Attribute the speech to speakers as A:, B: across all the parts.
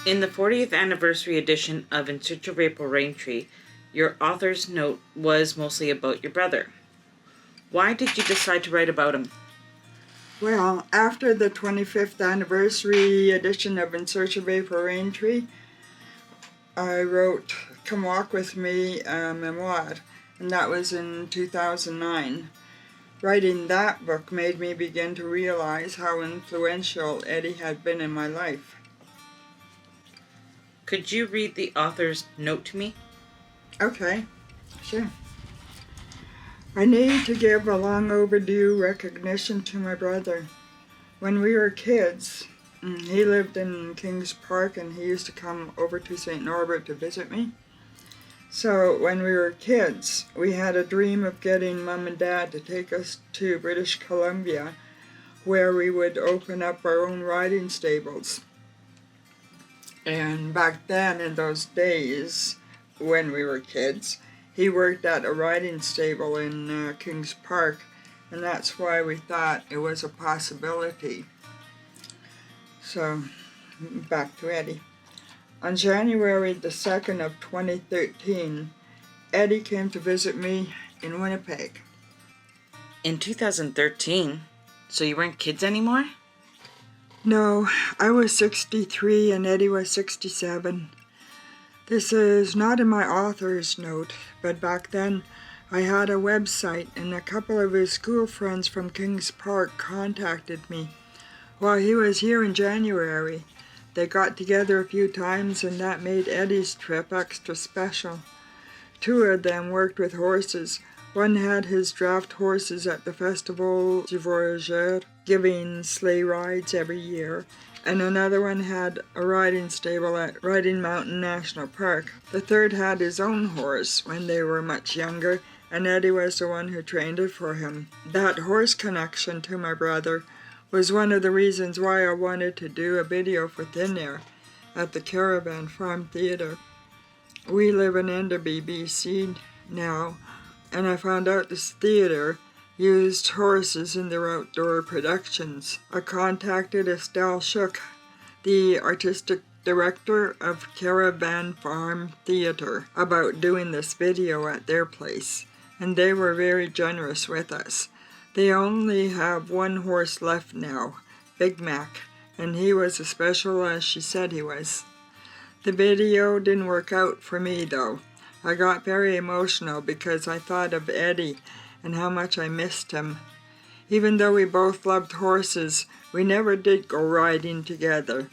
A: In the 40th anniversary edition of In Search of April Raintree, your author's note was mostly about your brother. Why did you decide to write about him?
B: Well, after the 25th anniversary edition of In Search of April Raintree, I wrote Come Walk With Me, a memoir, and that was in 2009. Writing that book made me begin to realize how influential Eddie had been in my life.
A: Could you read the author's note to me?
B: Okay, sure. I need to give a long overdue recognition to my brother. When we were kids, he lived in Kings Park and he used to come over to St. Norbert to visit me. So when we were kids, we had a dream of getting Mom and Dad to take us to British Columbia, where we would open up our own riding stables. And back then, in those days, when we were kids, he worked at a riding stable in Kings Park, and that's why we thought it was a possibility. So, back to Eddie. On January the 2nd of 2013, Eddie came to visit me in Winnipeg.
A: In 2013? So you weren't kids anymore?
B: No, I was 63 and Eddie was 67. This is not in my author's note, but back then I had a website and a couple of his school friends from Kings Park contacted me while he was here in January. They got together a few times and that made Eddie's trip extra special. Two of them worked with horses. One had his draft horses at the Festival du Voyageur, giving sleigh rides every year, and another one had a riding stable at Riding Mountain National Park. The third had his own horse when they were much younger, and Eddie was the one who trained it for him. That horse connection to my brother was one of the reasons why I wanted to do a video for Thin Air at the Caravan Farm Theatre. We live in Enderby, BC now, and I found out this theatre used horses in their outdoor productions. I contacted Estelle Shook, the artistic director of Caravan Farm Theatre, about doing this video at their place, and they were very generous with us. They only have one horse left now, Big Mac, and he was as special as she said he was. The video didn't work out for me though. I got very emotional because I thought of Eddie and how much I missed him. Even though we both loved horses, we never did go riding together.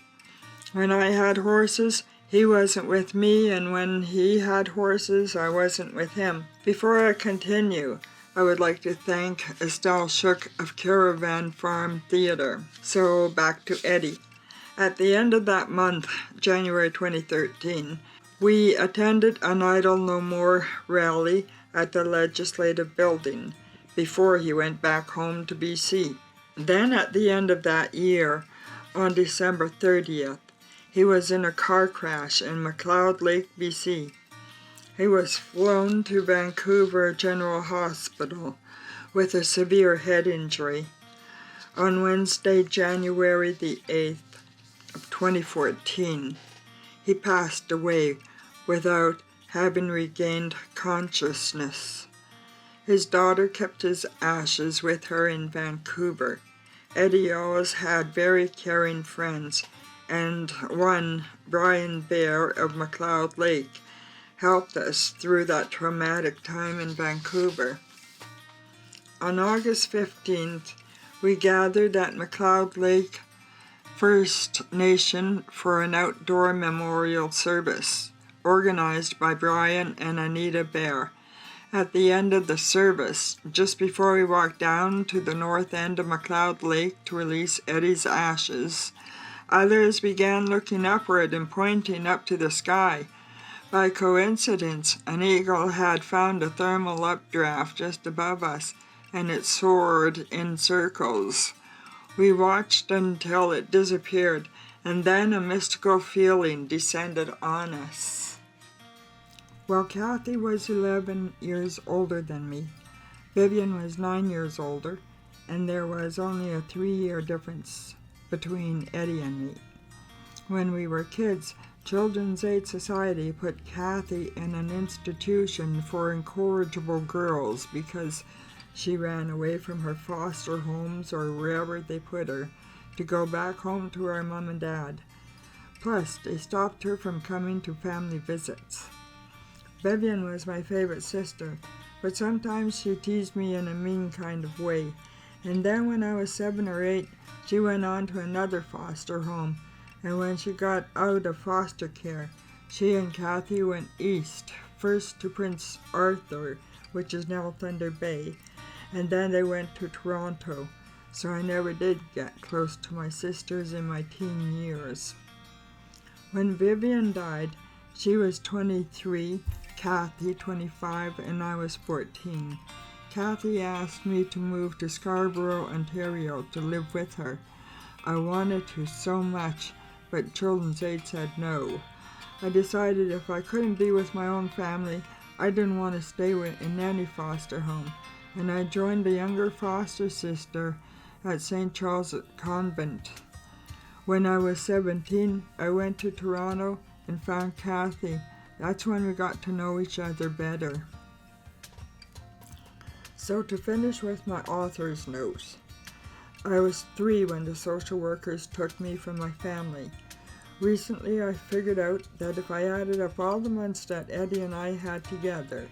B: When I had horses, he wasn't with me, and when he had horses, I wasn't with him. Before I continue, I would like to thank Estelle Shook of Caravan Farm Theatre. So back to Eddie. At the end of that month, January 2013, we attended an Idle No More rally at the Legislative Building before he went back home to BC. Then at the end of that year, on December 30th, he was in a car crash in McLeod Lake, BC. He was flown to Vancouver General Hospital with a severe head injury. On Wednesday, January the 8th of 2014, he passed away without having regained consciousness. His daughter kept his ashes with her in Vancouver. Eddie always had very caring friends, and one, Brian Bear of McLeod Lake, helped us through that traumatic time in Vancouver. On August 15th, we gathered at McLeod Lake First Nation for an outdoor memorial service organized by Brian and Anita Bear. At the end of the service, just before we walked down to the north end of McLeod Lake to release Eddie's ashes, others began looking upward and pointing up to the sky. By coincidence, an eagle had found a thermal updraft just above us, and it soared in circles. We watched until it disappeared, and then a mystical feeling descended on us. Well, Kathy was 11 years older than me. Vivian was 9 years older, and there was only a 3-year difference between Eddie and me. When we were kids, Children's Aid Society put Kathy in an institution for incorrigible girls because she ran away from her foster homes or wherever they put her to go back home to her mom and dad. Plus, they stopped her from coming to family visits. Vivian was my favorite sister, but sometimes she teased me in a mean kind of way. And then when I was 7 or 8, she went on to another foster home. And when she got out of foster care, she and Kathy went east, first to Prince Arthur, which is now Thunder Bay, and then they went to Toronto. So I never did get close to my sisters in my teen years. When Vivian died, she was 23, Kathy 25, and I was 14. Kathy asked me to move to Scarborough, Ontario to live with her. I wanted to so much, but Children's Aid said no. I decided if I couldn't be with my own family, I didn't want to stay in any foster home, and I joined a younger foster sister at St. Charles Convent. When I was 17, I went to Toronto and found Kathy. That's when we got to know each other better. So to finish with my author's note, I was 3 when the social workers took me from my family. Recently I figured out that if I added up all the months that Eddie and I had together,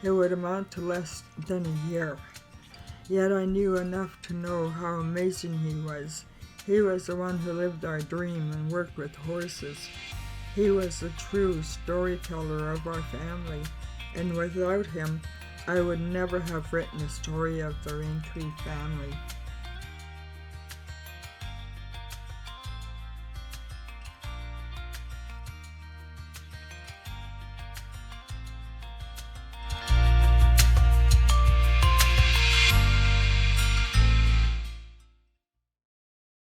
B: it would amount to less than a year. Yet I knew enough to know how amazing he was. He was the one who lived our dream and worked with horses. He was the true storyteller of our family, and without him, I would never have written the story of the Raintree family.